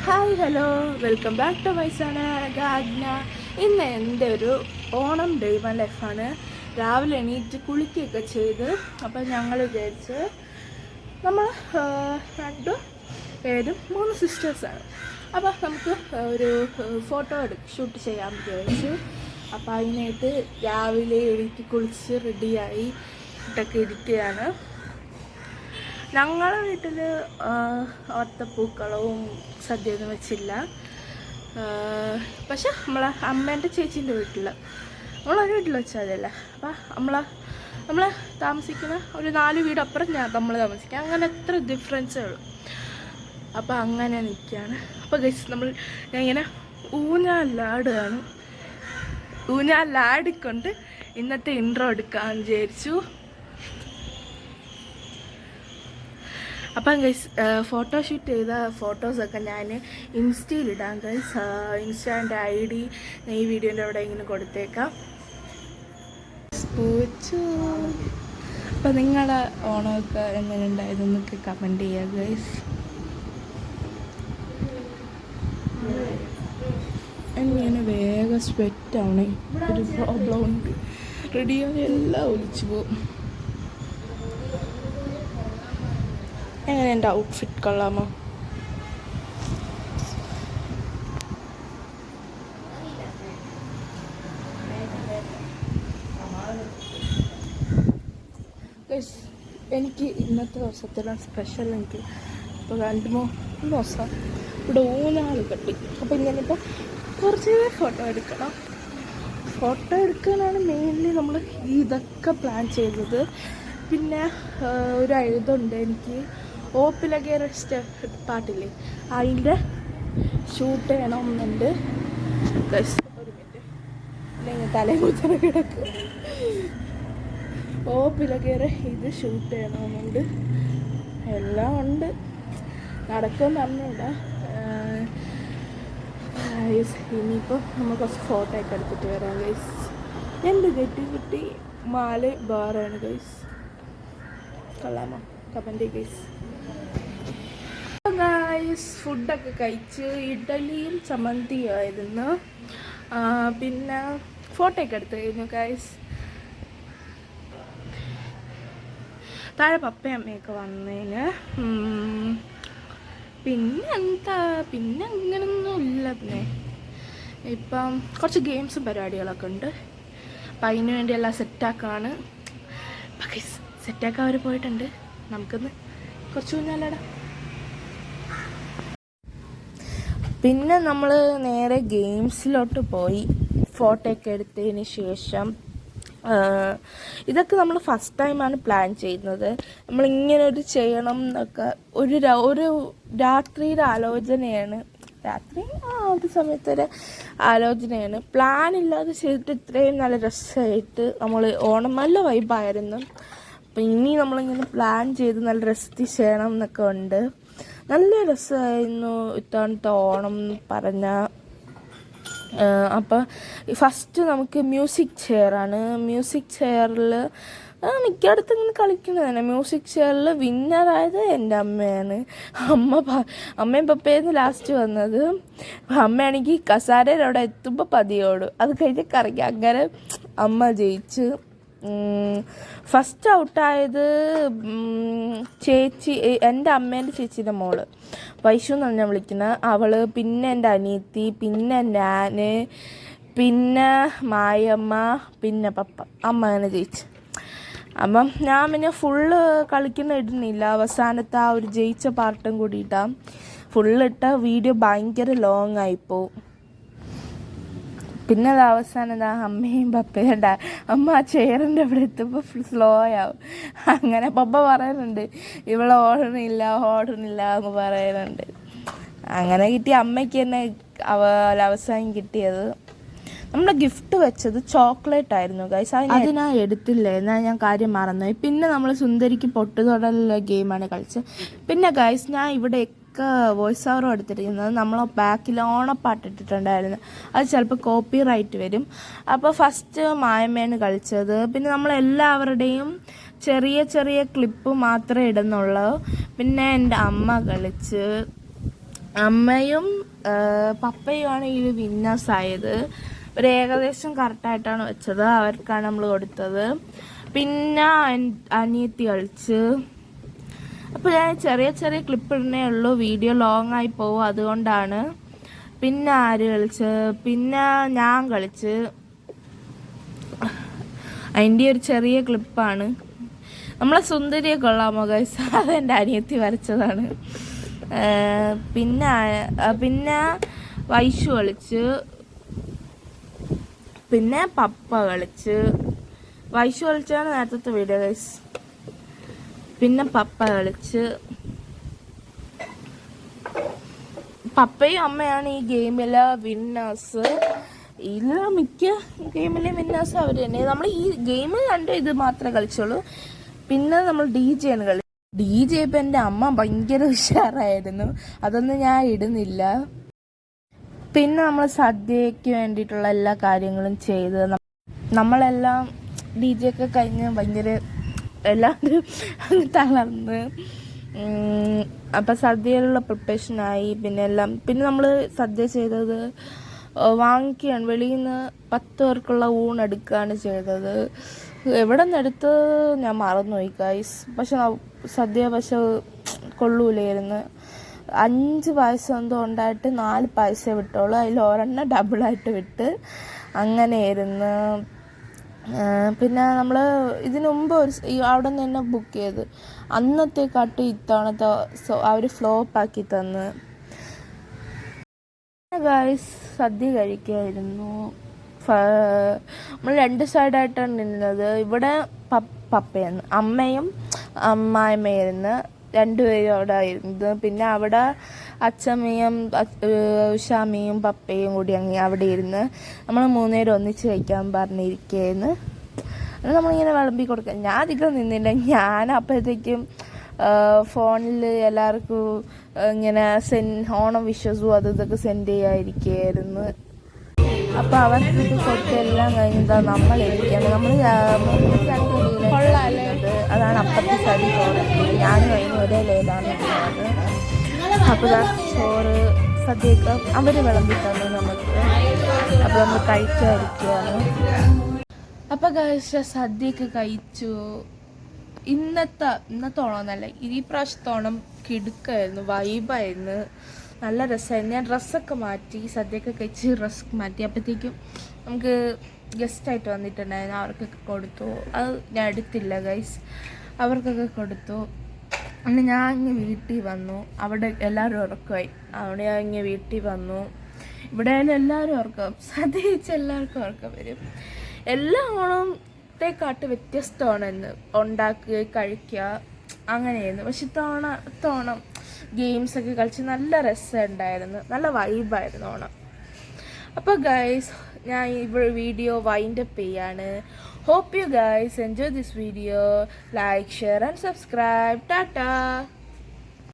Hi hello welcome back to my channel Gagna. ഇന്ന് എൻ്റെ ഒരു ഓണം ഡേ മൈ ലൈഫാണ്. രാവിലെ എണീറ്റ് കുളിക്കുകയൊക്കെ ചെയ്ത് അപ്പം ഞങ്ങൾ വിചാരിച്ച് നമ്മൾ രണ്ട് പേരും 3 സിസ്റ്റേഴ്സാണ്. അപ്പോൾ നമുക്ക് ഒരു ഫോട്ടോ ഷൂട്ട് ചെയ്യാൻ വിചാരിച്ചു. അപ്പോൾ അതിനായിട്ട് രാവിലെ എണീറ്റ് കുളിച്ച് റെഡിയായി ഇട്ടൊക്കെ ഇരിക്കുകയാണ്. ഞങ്ങളുടെ വീട്ടിൽ ഒത്തപ്പൂക്കളവും സദ്യയൊന്നും വെച്ചില്ല. പക്ഷെ നമ്മളെ അമ്മേൻ്റെ ചേച്ചീൻ്റെ വീട്ടിൽ നമ്മളൊരു വീട്ടിൽ വെച്ചാൽ മതിയല്ല. അപ്പം നമ്മൾ താമസിക്കുന്ന ഒരു 4 വീട് അപ്പുറം നമ്മൾ താമസിക്കുക. അങ്ങനെ എത്ര ഡിഫറൻസേ ഉള്ളൂ. അപ്പം അങ്ങനെ നിൽക്കുകയാണ്. അപ്പോൾ ഗൈസ് ഞാൻ ഇങ്ങനെ ഊഞ്ഞാലാടിക്കൊണ്ട് ഇന്നത്തെ ഇൻട്രോ എടുക്കാമെന്ന് വിചാരിച്ചു. അപ്പം ഗൈസ് ഫോട്ടോഷൂട്ട് ചെയ്ത ഫോട്ടോസൊക്കെ ഞാൻ ഇൻസ്റ്റയിലിടാം ഗൈസ്. ഇൻസ്റ്റാൻ്റെ ID ഈ വീഡിയോൻ്റെ അവിടെ ഇങ്ങനെ കൊടുത്തേക്കാം. അപ്പം നിങ്ങളുടെ ഓണമൊക്കെ എങ്ങനെ ഉണ്ടായതെന്നൊക്കെ കമൻറ്റ് ചെയ്യുക ഗൈസ്. എനിക്കിങ്ങനെ വേഗം സ്വെറ്റാവണേ, ഒരു പ്രോബ്ലം ഉണ്ട്. റെഡിയായി എല്ലാം ഒലിച്ചു പോകും. എങ്ങനെ എൻ്റെ ഔട്ട്ഫിറ്റ് കൊള്ളാമോ? എനിക്ക് ഇന്നത്തെ ദിവസത്തിലാണ് സ്പെഷ്യൽ. എനിക്ക് ഇപ്പോൾ 2-3 ദിവസം ഇവിടെ ഊഞ്ഞാൽ കെട്ടി. അപ്പോൾ ഇങ്ങനിപ്പോൾ കുറച്ച് ഫോട്ടോ എടുക്കണം. ഫോട്ടോ എടുക്കാനാണ് മെയിൻലി നമ്മൾ ഇതൊക്കെ പ്ലാൻ ചെയ്തത്. പിന്നെ ഒരു ഇതുണ്ട്, എനിക്ക് ഓപ്പിലകേറെ പാട്ടില്ലേ, അതിൻ്റെ ഷൂട്ട് ചെയ്യണമെന്നുണ്ട്. ഒരു മിനിറ്റ്, അല്ലെങ്കിൽ തലേകുത്തനെ കിടക്കും. ഓപ്പിലകേറെ ഇത് ഷൂട്ട് ചെയ്യണമെന്നുണ്ട്. എല്ലാം ഉണ്ട്, നടക്കുമെന്ന് അറിഞ്ഞൂടാ. ഇനിയിപ്പോൾ നമ്മൾ കുറച്ച് ഫോട്ടോ ഒക്കെ എടുത്തിട്ട് വരാം ഗൈസ്. എൻ്റെ കുട്ടി മാല ബാറാണ് ഗൈസ്. കൊള്ളാമോ? Comment guys. ഫുഡൊക്കെ കഴിച്ച് ഇഡലിയും ചമ്മന്തിയും ആയിരുന്നു. പിന്നെ ഫോട്ടോ ഒക്കെ എടുത്തു കഴിഞ്ഞു ഗൈസ്. താഴെ പപ്പയും അമ്മയൊക്കെ വന്നതിന്. പിന്നെ അങ്ങനൊന്നും ഇല്ല. പിന്നെ ഇപ്പം കുറച്ച് ഗെയിംസും പരിപാടികളൊക്കെ ഉണ്ട്. അപ്പം അതിന് വേണ്ടി എല്ലാം സെറ്റാക്കാണ്. സെറ്റാക്കാൻ അവർ പോയിട്ടുണ്ട്. നമുക്കൊന്ന് കുറച്ച് ഊഞ്ഞാലാടാം. പിന്നെ നമ്മൾ നേരെ ഗെയിംസിലോട്ട് പോയി ഫോട്ടോ ഒക്കെ എടുത്തതിന് ശേഷം. ഇതൊക്കെ നമ്മൾ ഫസ്റ്റ് ടൈമാണ് പ്ലാൻ ചെയ്യുന്നത്. നമ്മളിങ്ങനെ ഒരു ചെയ്യണം എന്നൊക്കെ ഒരു രാത്രിയുടെ ആലോചനയാണ്. ഒരു സമയത്തൊരു ആലോചനയാണ്. പ്ലാൻ ഇല്ലാതെ ചെയ്തിട്ട് ഇത്രയും നല്ല രസമായിട്ട് നമ്മൾ ഓണം നല്ല വൈബായിരുന്നു. അപ്പം ഇനി നമ്മളിങ്ങനെ പ്ലാൻ ചെയ്ത് നല്ല രസത്തിൽ ചെയ്യണം എന്നൊക്കെ ഉണ്ട്. നല്ല രസമായിരുന്നു ഇത്തവണത്തെ ഓണം പറഞ്ഞാൽ. അപ്പം ഫസ്റ്റ് നമുക്ക് മ്യൂസിക് ചെയറാണ്. മ്യൂസിക് ചെയറിൽ മിക്കയിടത്തും ഇങ്ങനെ കളിക്കുന്നതാണ്. മ്യൂസിക് ചെയറിൽ വിന്നറായത് എൻ്റെ അമ്മയാണ്. അമ്മയും പപ്പയായിരുന്നു ലാസ്റ്റ് വന്നത്. അമ്മയാണെങ്കിൽ കസാരയിൽ അവിടെ എത്തുമ്പോൾ പതിയോടും, അത് കഴിഞ്ഞ് കറങ്ങി. അങ്ങനെ അമ്മ ജയിച്ച്. ഫസ്റ്റ് ഔട്ടായത് ചേച്ചി, എൻ്റെ അമ്മേൻ്റെ ചേച്ചീൻ്റെ മോള് വൈഷു എന്നാണ് ഞാൻ വിളിക്കുന്നത്. അവൾ, പിന്നെ എൻ്റെ അനിയത്തി, പിന്നെ ഞാൻ, പിന്നെ മായമ്മ, പിന്നെ പപ്പ. അമ്മ അങ്ങനെ ജയിച്ചു. അപ്പം ഞാൻ പിന്നെ ഫുള്ള് ഇടുന്നില്ല. അവസാനത്തെ ആ ഒരു ജയിച്ച പാർട്ടും കൂടി ഇട്ടാം. ഫുള്ളിട്ട വീഡിയോ ഭയങ്കര ലോങ് ആയിപ്പോവും. പിന്നെ അത് അവസാനം അമ്മയും പപ്പയും അമ്മ ആ ചെയറിൻ്റെ അവിടെ എത്തുമ്പോൾ സ്ലോ ആവും. അങ്ങനെ പപ്പ പറയുന്നുണ്ട്, ഇവളെ ഓടണില്ല എന്ന് പറയുന്നുണ്ട്. അങ്ങനെ കിട്ടിയ അമ്മയ്ക്ക് തന്നെ അവസാനം കിട്ടിയത്. നമ്മുടെ ഗിഫ്റ്റ് വെച്ചത് ചോക്ലേറ്റ് ആയിരുന്നു ഗൈസ്. അത് ഞാൻ എടുത്തില്ല, എന്നാൽ ഞാൻ കാര്യം മറന്നുപോയി. പിന്നെ നമ്മൾ സുന്ദരിക്ക് പൊട്ടുതൊടലുള്ള ഗെയിമാണ് കളിച്ചത്. പിന്നെ ഗൈസ് ഞാൻ ഇവിടെ വോയിസ് ഓവർ എടുത്തിരിക്കുന്നത് നമ്മൾ ബാക്കിൽ ഓണപ്പാട്ടിട്ടിട്ടുണ്ടായിരുന്നു. അത് ചിലപ്പോൾ കോപ്പി റൈറ്റ് വരും. അപ്പോൾ ഫസ്റ്റ് മായമ്മയാണ് കളിച്ചത്. പിന്നെ നമ്മളെല്ലാവരുടെയും ചെറിയ ചെറിയ ക്ലിപ്പ് മാത്രമേ ഇടുന്നുള്ളൂ. പിന്നെ എൻ്റെ അമ്മ കളിച്ച്, അമ്മയും പപ്പയുമാണ് ഈ വിന്നേഴ്സ് ആയത്. ഒരു ഏകദേശം കറക്റ്റായിട്ടാണ് വെച്ചത്, അവർക്കാണ് നമ്മൾ കൊടുത്തത്. പിന്നെ അനിയത്തി കളിച്ച്. അപ്പോൾ ഞാൻ ചെറിയ ചെറിയ ക്ലിപ്പ് ഇടുന്നേ ഉള്ളൂ, വീഡിയോ ലോങ് ആയി പോകും, അതുകൊണ്ടാണ്. പിന്നെ ആര് കളിച്ച്, പിന്നെ ഞാൻ കളിച്ച്. അതിൻ്റെ ഒരു ചെറിയ ക്ലിപ്പാണ്. നമ്മളെ സുന്ദരിയെ കൊള്ളാമോ ഗൈസ്, അതെൻ്റെ അനിയത്തി വരച്ചതാണ്. പിന്നെ വൈശു കളിച്ച്. പിന്നെ പപ്പ കളിച്ച്. വൈശു കളിച്ചാണ് നേരത്തെ വീഡിയോ ഗൈസ്. പിന്നെ പപ്പ കളിച്ച്. പപ്പയും അമ്മയാണ് ഈ ഗെയിമിലെ വിന്നേഴ്സ്. ഇതിൽ മിക്ക ഗെയിമിലെ വിന്നേഴ്സ് അവർ തന്നെ. നമ്മൾ ഈ ഗെയിം കണ്ട് ഇത് മാത്രമേ കളിച്ചുള്ളൂ. പിന്നെ നമ്മൾ DJ ആണ് കളി. DJ ഇപ്പം എൻ്റെ അമ്മ ഭയങ്കര ഉഷാറായിരുന്നു, അതൊന്നും ഞാൻ ഇടുന്നില്ല. പിന്നെ നമ്മൾ സദ്യയ്ക്ക് വേണ്ടിയിട്ടുള്ള എല്ലാ കാര്യങ്ങളും ചെയ്ത് നമ്മളെല്ലാം DJ ഒക്കെ കഴിഞ്ഞ് ഭയങ്കര എല്ലാവരും തളർന്ന്. അപ്പം സദ്യയിലുള്ള പ്രിപ്പറേഷനായി. പിന്നെ നമ്മൾ സദ്യ ചെയ്തത് വാങ്ങിക്കുകയാണ്, വെളിയിൽ നിന്ന് 10 പേർക്കുള്ള ഊണെടുക്കുകയാണ് ചെയ്തത്. എവിടെ നിന്ന് എടുത്ത് ഞാൻ മറന്നുപോയി ഗൈസ്. സദ്യ കൊള്ളൂലായിരുന്നു. 5 പായസം എന്തോ ഉണ്ടായിട്ട് 4 പായസം വിട്ടോളൂ, അതിൽ ഒരെണ്ണം ഡബിളായിട്ട് വിട്ട്, അങ്ങനെയായിരുന്നു. പിന്നെ നമ്മൾ ഇതിനു മുമ്പ് അവിടെ നിന്ന് തന്നെ ബുക്ക് ചെയ്ത്, അന്നത്തെക്കാട്ട് ഇത്തവണത്തെ അവർ ഫ്ലോപ്പാക്കി തന്ന്. ഗൈസ് സദ്യ കഴിക്കായിരുന്നു. നമ്മൾ 2 സൈഡായിട്ടാണ് നിന്നത്. ഇവിടെ പപ്പയെന്ന്, അമ്മയും അമ്മായിമ്മയായിരുന്നു, 2 പേരും അവിടെ ആയിരുന്നു. പിന്നെ അവിടെ അച്ഛമ്മയും ഉഷാമ്മയും പപ്പയും കൂടി അവിടെ ഇരുന്ന് നമ്മൾ 3 പേരും ഒന്നിച്ച് കഴിക്കാൻ പറഞ്ഞിരിക്കുകയായിരുന്നു. അത് നമ്മളിങ്ങനെ വിളമ്പി കൊടുക്കാം. ഞാൻ അധികം നിന്നില്ല. ഞാൻ അപ്പോഴത്തേക്കും ഫോണിൽ എല്ലാവർക്കും ഇങ്ങനെ ഓണം വിഷസും ഇതൊക്കെ സെൻഡ് ചെയ്യാതിരിക്കുകയായിരുന്നു. അപ്പോൾ അവർക്ക് കൊടുത്തെല്ലാം കഴിഞ്ഞാൽ നമ്മളിരിക്കുകയാണ്. നമ്മൾ 2 കൊള്ളാലത്, അതാണ് അപ്പത്തെ സരി ചോറ്. ഞാനും കഴിഞ്ഞ ഒരേ ലേലാണ് ഇരിക്കുന്നത്. അപ്പോൾ ചോറ് സദ്യയൊക്കെ അവർ വിളമ്പി തന്നു നമുക്ക്. അപ്പോൾ നമ്മൾ കഴിക്കാതിരിക്കുകയാണ്. അപ്പോൾ കഴിച്ച സദ്യയൊക്കെ കഴിച്ചു. ഇന്നത്തെ ഓണമെന്നല്ല, ഈ പ്രാവശ്യത്തെ ഓണം കിടുക്കായിരുന്നു, വൈബായിരുന്നു, നല്ല രസമായിരുന്നു. ഞാൻ ഡ്രസ്സൊക്കെ മാറ്റി, സദ്യയൊക്കെ കഴിച്ച് ഡ്രസ്സൊക്കെ മാറ്റി. അപ്പോഴത്തേക്കും നമുക്ക് ഗസ്റ്റായിട്ട് വന്നിട്ടുണ്ടായിരുന്നു, അവർക്കൊക്കെ കൊടുത്തു. അത് ഞാൻ എടുത്തില്ല ഗൈസ്, അവർക്കൊക്കെ കൊടുത്തു. പിന്നെ ഞാൻ ഇങ്ങനെ വീട്ടിൽ വന്നു. അവിടെ എല്ലാവരും ഉറക്കമായി, അവിടെ ഞാൻ ഇങ്ങനെ വീട്ടിൽ വന്നു. ഇവിടെ എല്ലാവരും ഉറക്കം, സദ്യ കഴിച്ച് എല്ലാവർക്കും ഉറക്കം വരും. എല്ലാ ഓണത്തെക്കാട്ട് വ്യത്യസ്തമാണ് ഇന്ന്, ഉണ്ടാക്കുക കഴിക്കുക അങ്ങനെയായിരുന്നു. പക്ഷെ ഇത്തവണ ഗെയിംസൊക്കെ കളിച്ച് നല്ല രസമുണ്ടായിരുന്നു, നല്ല വൈബായിരുന്നു ഓണം. അപ്പോൾ ഗൈസ് ഞാൻ ഇവിടെ വീഡിയോ വൈൻഡപ്പ് ചെയ്യാണ്. Hope you guys enjoy this video. Like, share and subscribe. Tata.